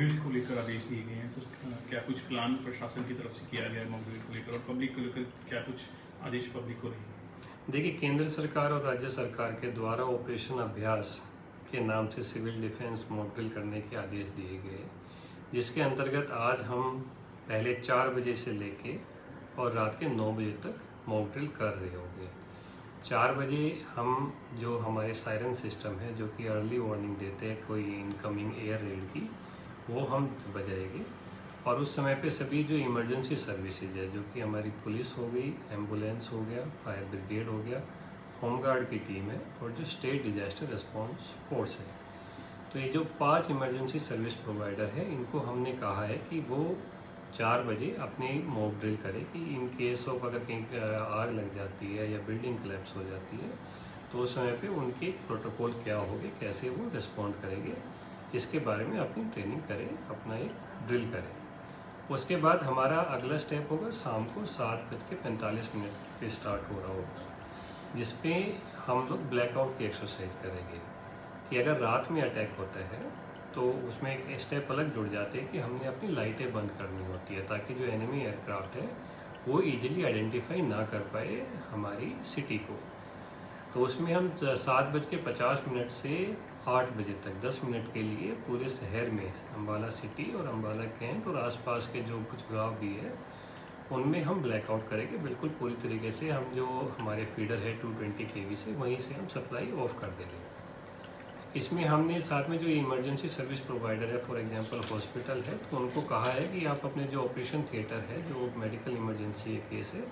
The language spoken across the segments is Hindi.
ड्रिल को लेकर आदेश दिए गए हैं सर, क्या कुछ प्लान प्रशासन की तरफ से किया गया है मॉक ड्रिल को लेकर, और पब्लिक को लेकर क्या कुछ आदेश पब्लिक को रहेंगे? देखिए, केंद्र सरकार और राज्य सरकार के द्वारा ऑपरेशन अभ्यास के नाम से सिविल डिफेंस मॉक ड्रिल करने के आदेश दिए गए, जिसके अंतर्गत आज हम पहले 4 बजे से लेके और रात के 9 बजे तक मॉक ड्रिल कर रहे होंगे। 4 बजे हम जो हमारे सायरन सिस्टम है, जो कि अर्ली वार्निंग देते हैं कोई इनकमिंग एयर रेड की, वो हम बजाएंगे। और उस समय पे सभी जो इमरजेंसी सर्विसेज है, जो कि हमारी पुलिस हो गई, एम्बुलेंस हो गया, फायर ब्रिगेड हो गया, होमगार्ड की टीम है और जो स्टेट डिजास्टर रिस्पॉन्स फोर्स है, तो ये जो 5 इमरजेंसी सर्विस प्रोवाइडर है, इनको हमने कहा है कि वो 4 बजे अपनी मॉक ड्रिल करें कि इन केस ऑफ अगर कहीं आग लग जाती है या बिल्डिंग कोलैप्स हो जाती है तो उस समय पे उनके प्रोटोकॉल क्या होंगे, कैसे वो रिस्पॉन्ड करेंगे, इसके बारे में अपनी ट्रेनिंग करें, अपना एक ड्रिल करें। उसके बाद हमारा अगला स्टेप होगा शाम को 7:45 पे स्टार्ट हो रहा होगा, जिसपे हम लोग ब्लैकआउट की एक्सरसाइज करेंगे कि अगर रात में अटैक होता है तो उसमें एक स्टेप अलग जुड़ जाते हैं कि हमने अपनी लाइटें बंद करनी होती है, ताकि जो एनिमी एयरक्राफ्ट है वो इजीली आइडेंटिफाई ना कर पाए हमारी सिटी को। तो उसमें हम 7:50 से 8 बजे तक 10 मिनट के लिए पूरे शहर में अम्बाला सिटी और अम्बाला कैंट और आसपास के जो कुछ गांव भी है उनमें हम ब्लैकआउट करेंगे बिल्कुल पूरी तरीके से। हम जो हमारे फीडर है 220 kV से, वहीं से हम सप्लाई ऑफ कर देंगे। इसमें हमने साथ में जो इमरजेंसी सर्विस प्रोवाइडर है, फॉर एग्जांपल हॉस्पिटल है, तो उनको कहा है कि आप अपने जो ऑपरेशन थिएटर है, जो मेडिकल इमरजेंसी केस है,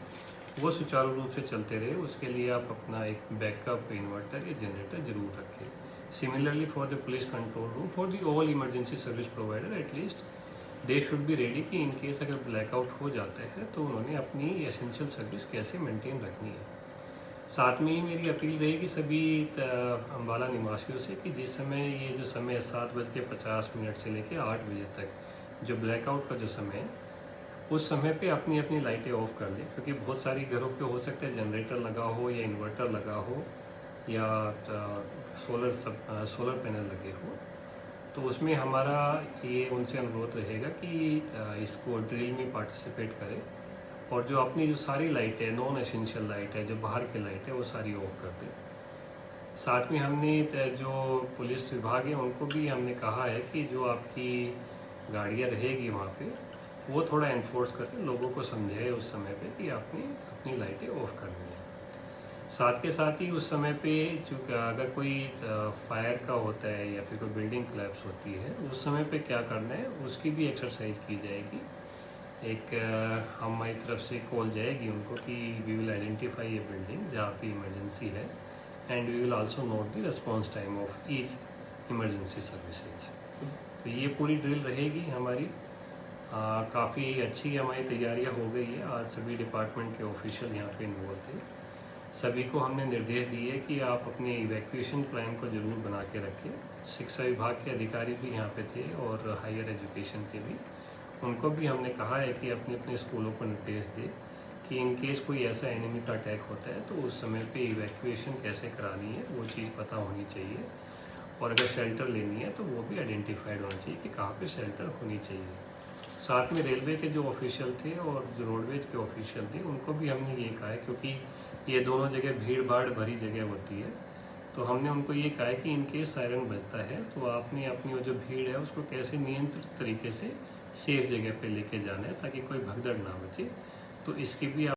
वो सुचारू रूप से चलते रहे, उसके लिए आप अपना एक बैकअप इन्वर्टर या जनरेटर जरूर रखें। Similarly for the police control room, for the all emergency service provider at least they should be ready कि इन केस अगर ब्लैकआउट हो जाता है तो उन्होंने अपनी एसेंशियल सर्विस कैसे मेंटेन रखनी है। साथ में ही मेरी अपील रहेगी सभी अम्बाला निवासियों से कि जिस समय ये जो समय 7:50 से लेकर 8 बजे तक जो ब्लैकआउट का जो समय है, उस समय पे अपनी अपनी लाइटें ऑफ कर लें, क्योंकि बहुत सारी घरों पे हो सकता है जनरेटर लगा हो या इन्वर्टर लगा हो या सोलर पैनल लगे हो। तो उसमें हमारा ये उनसे अनुरोध रहेगा कि इसको ड्रिल में पार्टिसिपेट करें और जो अपनी जो सारी लाइट है, नॉन एसेंशियल लाइट है, जो बाहर की लाइट है, वो सारी ऑफ कर दें। साथ में हमने जो पुलिस विभाग है उनको भी हमने कहा है कि जो आपकी गाड़ियाँ रहेगी वहाँ पे, वो थोड़ा एनफोर्स करें, लोगों को समझाए उस समय पे कि आपने अपनी लाइटें ऑफ करनी है। साथ के साथ ही उस समय पे चूँकि अगर कोई फायर का होता है या फिर कोई बिल्डिंग कोलैप्स होती है, उस समय पे क्या करना है उसकी भी एक्सरसाइज की जाएगी। एक हमारी तरफ से कॉल जाएगी उनको कि we will identify a building जहाँ पे इमरजेंसी है and we will also note the response time of each emergency services. तो ये पूरी ड्रिल रहेगी हमारी। काफ़ी अच्छी हमारी तैयारियां हो गई है। आज सभी डिपार्टमेंट के ऑफिशियल यहाँ पे इन्वॉल्व थे। सभी को हमने निर्देश दिए कि आप अपने इवैक्यूएशन प्लान को ज़रूर बना के रखें। शिक्षा विभाग के अधिकारी भी यहाँ पे थे और हायर एजुकेशन के भी, उनको भी हमने कहा है कि अपने अपने स्कूलों को निर्देश दें कि इन केस कोई ऐसा एनिमी का अटैक होता है तो उस समय पे इवैक्यूएशन कैसे करानी है वो चीज़ पता होनी चाहिए, और अगर शेल्टर लेनी है तो वो भी आइडेंटिफाइड होना चाहिए कि कहाँ पे शेल्टर होनी चाहिए। साथ में रेलवे के जो ऑफिशियल थे और जो रोडवेज के ऑफिशियल थे उनको भी हमने ये कहा है, क्योंकि ये दोनों जगह भीड़ भाड़ भरी जगह होती है, तो हमने उनको ये कहा है कि इनके सायरन बजता है तो आपने अपनी वो जो भीड़ है उसको कैसे नियंत्रित तरीके से सेफ जगह पे लेके जाना है ताकि कोई भगदड़ ना बचे। तो इसकी भी